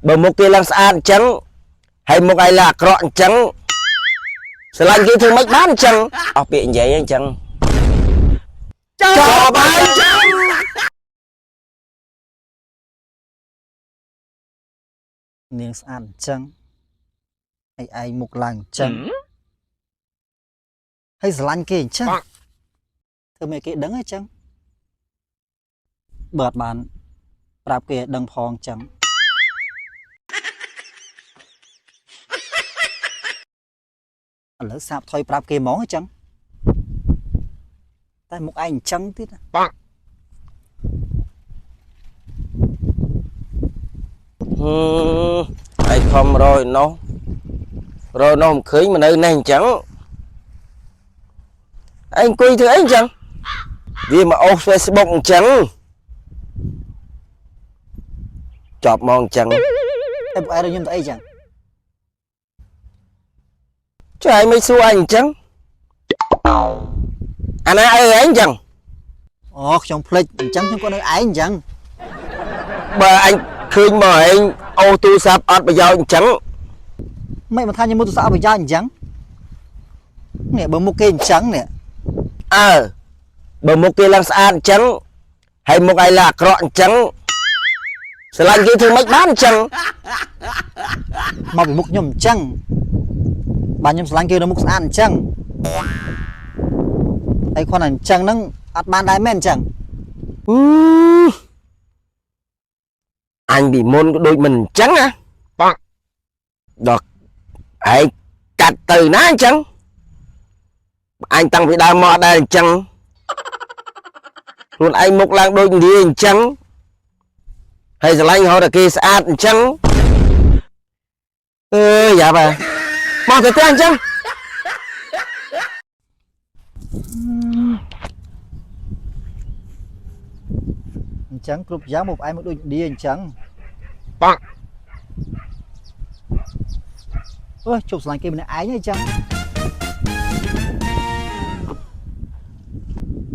បើមុខគេឡើងស្អាតអញ្ចឹងហើយមុខឯឡាអាក្រក់អញ្ចឹងស្រឡាញ់គេធ្វើម៉េចបានអញ្ចឹងអស់ពាក្យនិយាយអញ្ចឹងចោលបាយចឹងនាងស្អាតអញ្ចឹងហើយឯងមុខឡើងអញ្ចឹងហើយស្រឡាញ់គេអញ្ចឹងធ្វើម៉េចគេដឹងអញ្ចឹងបើអត់បានប្រាប់គេឲ្យដឹងផងអញ្ចឹងឥឡូវសាបថយប្រាប់គេហ្មងអញ្ចឹងតែមុខឯងអញ្ចឹងទៀតហើយខំរយនោះមិនឃើញមកនៅនេះអញ្ចឹងឯងអង្គុយធ្វើអីអញ្ចឹងវាមកអូស Facebook អញ្ចឹងចប់មកអញ្ចឹងតែពួកឯងខ្ញុំទៅអីចឹងចុះឯងមិនសួរអញអញ្ចឹងអាណាអើឯងអញ្ចឹងអូខ្ញុំភ្លេចអញ្ចឹងខ្ញុំក៏នៅឯងអញ្ចឹងបើអញឃើញមកឯងអូទូរស័ព្ទអត់ប្រយោជន៍អញ្ចឹងមិនថាខ្ញុំមកទូរស័ព្ទអត់ប្រយោជន៍អញ្ចឹងនេះបើមុខគេអញ្ចឹងនេះបើមុខគេឡើងស្អាតអញ្ចឹងហើយមុខឯឡាអាក្រក់អញ្ចឹងស្រឡាញ់គេធ្វើម៉េចបានអញ្ចឹងមកពីមុខខ្ញុំអញ្ចឹងបាទខ្ញុំស្រឡាញ់គេនៅមុខស្អាតអញ្ចឹងហើយគាត់អញ្ចឹងហ្នឹងអត់បានដែរមែនអញ្ចឹងអញពីមុនក៏ដូចមិនអញ្ចឹងណាដល់ឯងកាត់ទៅណាអញ្ចឹងអញតាំងពីដើមមកដែរអញ្ចឹងខ្លួនឯងមុខឡើងដូចនិយាយអញ្ចឹងហើយស្រឡាញ់រហូតតែគេស្អាតអញ្ចឹងយ៉ាប់មកទៅផ្ទះអញ្ចឹងអញ្ចឹងគ្រប់យ៉ាងមកឯងមកដូចឌីអញ្ចឹងជប់ស្រឡាញ់គេម្នាក់ឯងអញ្ចឹង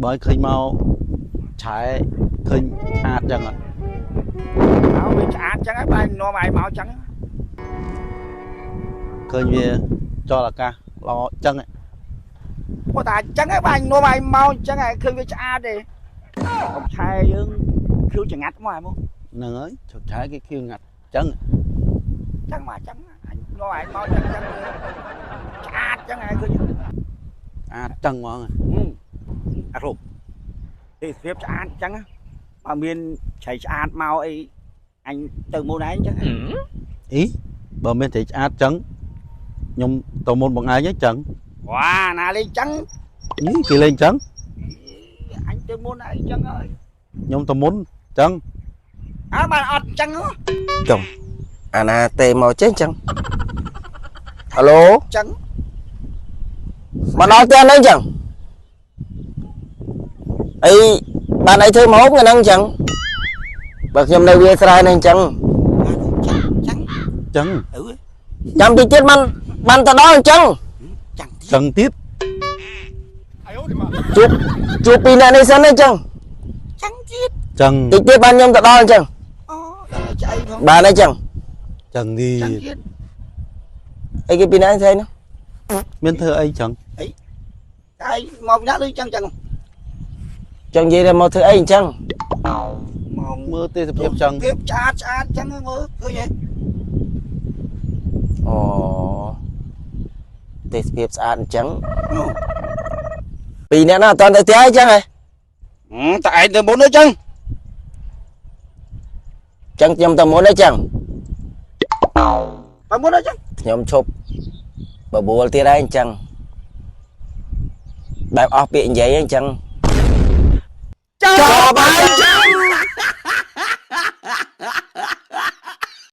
បើឃើញមកឆែឃើញស្អាតចឹងអត់មកវាស្អាតចឹងហើយបែរនាំឯងមកចឹងឃើញវាចលអាកាសល្អចឹងគាត់ថាចឹងហើយបែរនាំឯងមកចឹងហើយឃើញវាស្អាតទេអុកឆែយើងឃ្លូចងាត់មកហើយមកហ្នឹងហើយជប់ឆែគេឃ្លូងាត់ចឹងមកចឹងអញនាំឯងមកចឹងស្អាតចឹងហើយឃើញស្អាតចឹងហ្មងអារប់ទេសភាពស្អាតចឹងបើមានឆៃស្អាតមកអីអញទៅមុនឯងចឹងអីបើមានត្រីស្អាតចឹងខ្ញុំទៅមុនបងឯងចឹងវ៉ាណាលេងចឹងគេលេងចឹងអញទៅមុនឯងចឹងហើយខ្ញុំទៅមុនចឹងបានអត់ចឹងចុំអាណាទេមកចេះចឹងហៅឡូចឹងមកដល់ផ្ទះនេះចឹងអីបានអីធ្វើមកហ្នឹងចឹងបើខ្ញុំនៅវាស្រែនេះចឹងចឹងចាំតិចទៀតបានទៅដល់ចឹងចឹងទៀតជួបពីអ្នកនេះសិនចឹងទៀតចឹងតិចទៀតបានខ្ញុំទៅដល់ចឹងឆ្អីផងបានអីចឹងចឹងនេះអីគេពីអ្នកស្អីនោះមានធ្វើអីចឹងអីតែមកណាដូចចឹងចង់និយាយថាមកធ្វើអីអញ្ចឹងមកមើលទេសភាពចឹងភាពស្អាតចឹងមើលឃើញទេអូទេសភាពស្អាតអញ្ចឹងពីអ្នកណាអត់ទៅផ្ទះអញ្ចឹងហ៎តែឯងទៅមុនអញ្ចឹងខ្ញុំទៅមុនអញ្ចឹងទៅមុនអញ្ចឹងខ្ញុំឈប់បបួលទៀតហើយអញ្ចឹងបែបអស់ពាក្យនិយាយអញ្ចឹងចោលបាយ